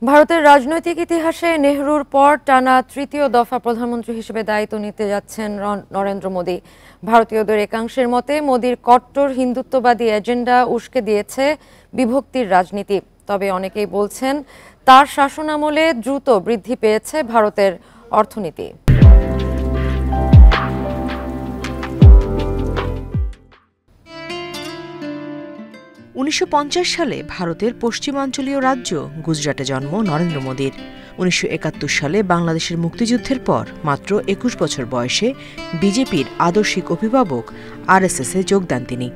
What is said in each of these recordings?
ভারতের রাজনৈতিক ইতিহাসে নেহরুর পর টানা তৃতীয় দফা প্রধানমন্ত্রী হিসেবে দায়িত্ব নিতে যাচ্ছেন নরেন্দ্র মোদী। ভারতীয়দের একাংশের মতে মোদীর কট্টর হিন্দুত্ববাদী এজেন্ডা উস্কে দিয়েছে বিভক্তির রাজনীতি। তবে অনেকেই বলছেন তার শাসনামলে দ্রুত বৃদ্ধি পেয়েছে ভারতের অর্থনীতি। ১৯৫০ সালে ভারতের পশ্চিমাঞ্চলীয় রাজ্য গুজরাটে জন্ম নরেন্দ্র মোদীর। ১৯৭১ সালে বাংলাদেশের মুক্তিযুদ্ধের পর মাত্র ২১ বছর বয়সে বিজেপির আদর্শিক অভিভাবক আরএসএসে যোগ দেন তিনি।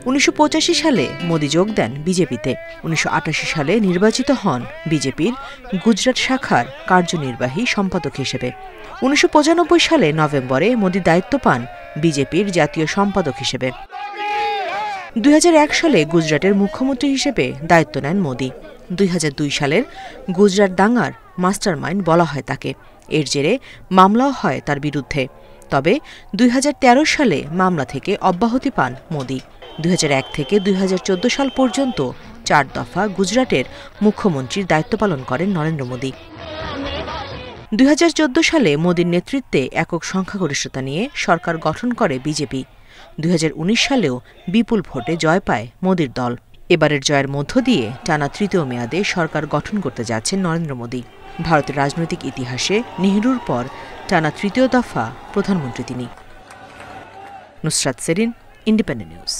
১৯৮৫ সালে মোদী যোগ দেন বিজেপিতে। ১৯৮৮ সালে নির্বাচিত হন বিজেপির গুজরাট শাখার কার্যনির্বাহী সম্পাদক হিসেবে। ১৯৯৫ সালে নভেম্বরে মোদী দায়িত্ব পান বিজেপির জাতীয় সম্পাদক হিসেবে। ২০০১ সালে গুজরাটের মুখ্যমন্ত্রী হিসেবে দায়িত্ব নেন মোদী। ২০০২ সালের গুজরাট দাঙ্গার মাস্টারমাইন্ড বলা হয় তাকে। এর জেরে মামলাও হয় তার বিরুদ্ধে। তবে ২০১৩ সালে মামলা থেকে অব্যাহতি পান মোদী। ২০০১ থেকে ২০১৪ সাল পর্যন্ত ৪ দফা গুজরাটের মুখ্যমন্ত্রীর দায়িত্ব পালন করেন নরেন্দ্র মোদী। ২০১৪ সালে মোদীর নেতৃত্বে একক সংখ্যাগরিষ্ঠতা নিয়ে সরকার গঠন করে বিজেপি। ২০১৯ সালেও বিপুল ভোটে জয় পায় মোদীর দল। এবারের জয়ের মধ্য দিয়ে টানা তৃতীয় মেয়াদে সরকার গঠন করতে যাচ্ছেন নরেন্দ্র মোদী। ভারতের রাজনৈতিক ইতিহাসে নেহরুর পর টানা তৃতীয় দফা প্রধানমন্ত্রী তিনি। Nusrat Serin, independent news.